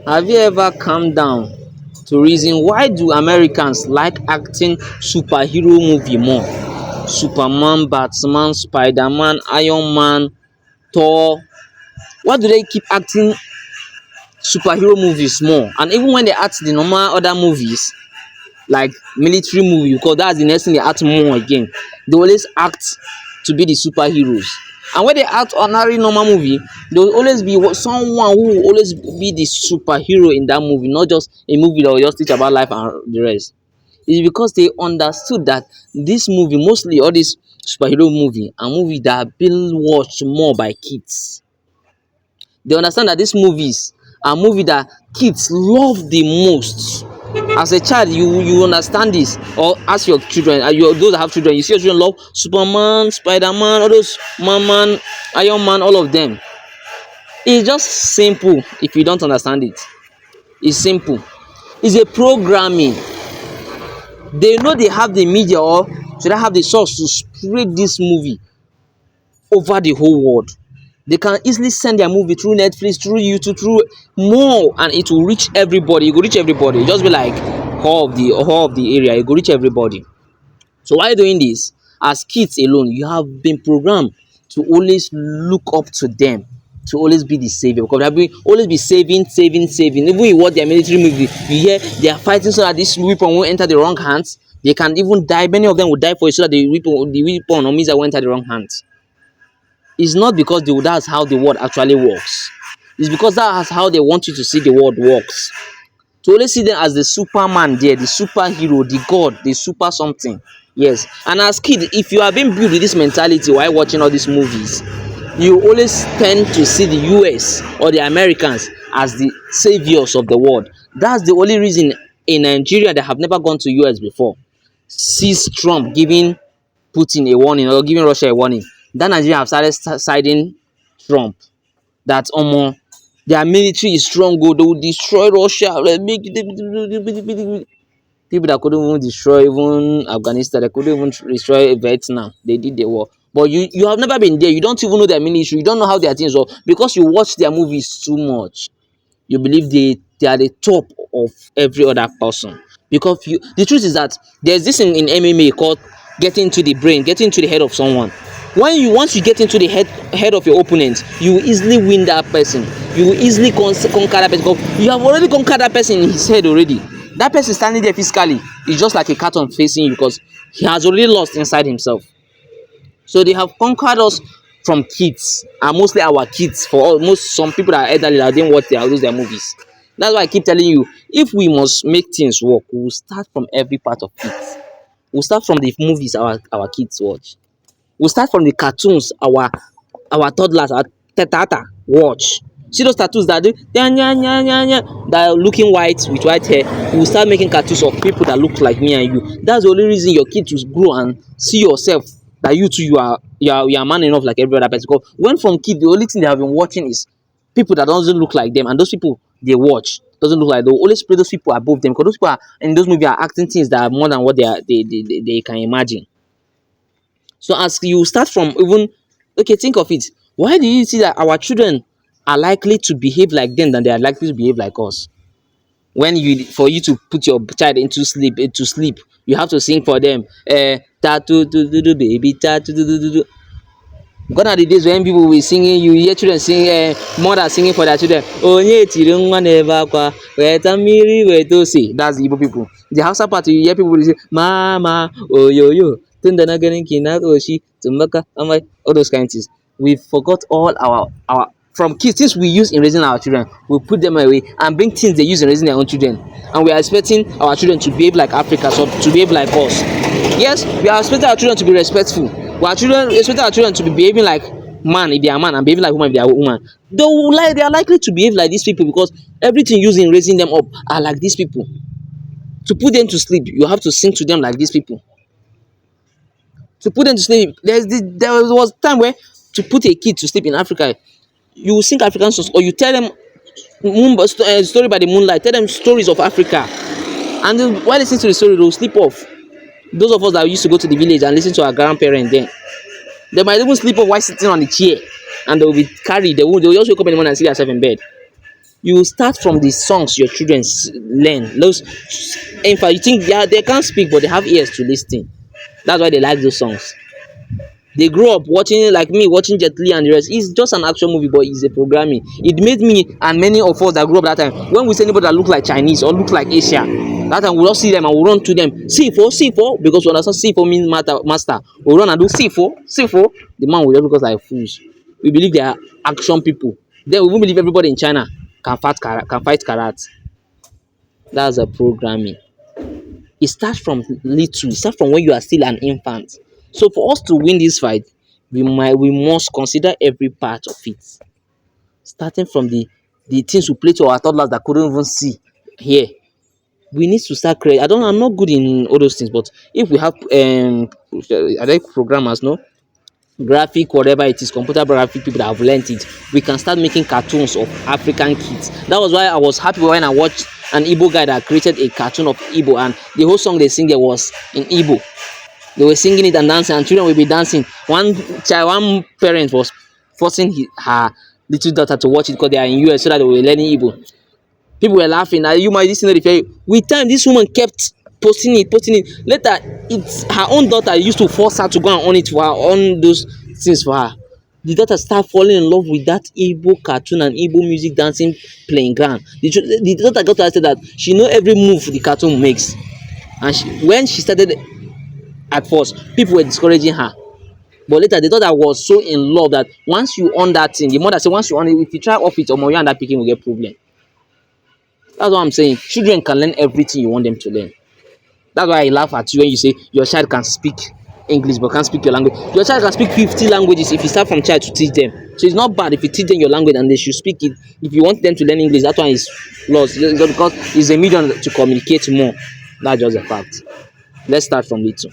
Have you ever calmed down to reason why do Americans like acting superhero movie more? Superman, Batman, Spider-Man, Iron Man, Thor. Why do they keep acting superhero movies more? And even when they act the normal other movies like military movie, because that's the next thing they act more again, they always act to be the superheroes. And when they act ordinary normal movie, there will always be someone who will always be the superhero in that movie, not just a movie that will just teach about life and the rest. It's because they understood that this movie, mostly all this superhero movie, are movie that are being watched more by kids. They understand that these movies are movie that kids love the most. As a child, you understand this, or ask your children, those that have children, you see your children love Superman, Spider-Man, all those Man, Iron Man, all of them. It's just simple. If you don't understand it, it's simple. It's a programming. They know they have the media, or should I have the source to spread this movie over the whole world. They can easily send their movie through Netflix, through YouTube, through more, and it will reach everybody. It will reach everybody. It just be like whole of the area. It will reach everybody. So while doing this, as kids alone, you have been programmed to always look up to them, to always be the savior, because they will always be saving. Even you watch their military movie, you hear they are fighting so that this weapon won't enter the wrong hands. They can even die. Many of them will die for it so that the weapon or missile won't enter the wrong hands. It's not because that's how the world actually works. It's because that's how they want you to see the world works. To only see them as the Superman there, the superhero, the god, the super something. Yes. And as kid, if you have been built with this mentality while watching all these movies, you always tend to see the US or the Americans as the saviors of the world. That's the only reason in Nigeria that have never gone to US before sees Trump giving Putin a warning or giving Russia a warning. That Nigeria have started siding Trump. That their military is strong, they will destroy Russia. Like, people that couldn't even destroy even Afghanistan, they couldn't even destroy Vietnam. They did the war. But you have never been there. You don't even know their military. You don't know how their things are, because you watch their movies too much. You believe they are the top of every other person. Because the truth is that there's this in MMA called getting into the brain, getting into the head of someone. Once you get into the head of your opponent, you will easily win that person. You will easily conquer that person, because you have already conquered that person in his head already. That person standing there physically is just like a carton facing you, because he has already lost inside himself. So they have conquered us from kids, and mostly our kids. For almost some people that are elderly that didn't watch their movies. That's why I keep telling you, if we must make things work, we will start from every part of it. We'll start from the movies our kids watch. We'll start from the cartoons our toddlers, our tata watch. See those tattoos that do that are looking white with white hair. We'll start making cartoons of people that look like me and you. That's the only reason your kids will grow and see yourself, that you too, you are man enough like every other person. Because when from kid, the only thing they have been watching is people that doesn't look like them, and those people they watch doesn't look like, they always play those people above them, because those people are in those movies are acting things that are more than what they can imagine. So as you start from even, okay, think of it. Why do you see that our children are likely to behave like them than they are likely to behave like us? When you for you to put your child into sleep, you have to sing for them. Tatu do do do baby tatu do do do do. Gone are the days when people will be singing, you hear children sing, mothers singing for their children. Onye tiri nwa n'ebe akwa, weta mmiri weta ose. That's the Igbo people. The Hausa part, you hear people will say, Mama, oyoyo, tunda na ganin ki na oshi, tumbaka, all those kind of things. We forgot all our from kids, things we use in raising our children, we put them away and bring things they use in raising their own children. And we are expecting our children to behave like Africans, or to behave like us. Yes, we are expecting our children to be respectful. We expect our children to be behaving like man if they are man, and behaving like woman if they are woman. They are likely to behave like these people, because everything used in raising them up are like these people. To put them to sleep, you have to sing to them like these people. To put them to sleep, there was time where to put a kid to sleep in Africa, you sing African songs, or you tell them story by the moonlight, tell them stories of Africa, and then while listening to the story, they'll sleep off. Those of us that used to go to the village and listen to our grandparents then, they might even sleep off while sitting on the chair, and they'll be carried. They'll just wake up in the morning and see themselves in bed. You start from the songs your children learn. Those, in fact, you think they can't speak, but they have ears to listen. That's why they like those songs. They grow up watching, like me watching Jet Li and the rest. It's just an action movie, but it's a programming. It made me and many of us that grew up that time, when we see anybody that look like Chinese or look like Asia, that time we just see them and we run to them. C4, C4, because we understand C4 means master. We run and do C4, C4. The man will just look us like fools. We believe they are action people. Then we won't believe everybody in China can fight karate. That's a programming. It starts from little. It starts from when you are still an infant. So for us to win this fight, we must consider every part of it, starting from the things we play to our toddlers that couldn't even see here. We need to start creating. I'm not good in all those things, but if we have are they programmers, no, graphic, whatever it is, computer graphic people that have learned it, we can start making cartoons of African kids. That was why I was happy when I watched an Igbo guy that created a cartoon of Igbo, and the whole song they sing there was in Igbo. They were singing it and dancing, and children will be dancing. One parent was forcing her little daughter to watch it because they are in US so that they were learning Igbo. People were laughing. Now you might listen to the fair. With time, this woman kept posting it. Later, it's her own daughter used to force her to go and on it for her, on those things for her. The daughter started falling in love with that Igbo cartoon and Igbo music, dancing, playing ground. The daughter got to her said that she know every move the cartoon makes, and when she started at first, people were discouraging her. But later, the daughter was so in love that once you on that thing, the mother said, once you on it, if you try off it, or you and that picking will get problem. That's what I'm saying. Children can learn everything you want them to learn. That's why I laugh at you when you say your child can speak English but can't speak your language. Your child can speak 50 languages if you start from child to teach them. So it's not bad if you teach them your language and they should speak it. If you want them to learn English, that one is lost. Just because it's a medium to communicate more. That's just a fact. Let's start from little.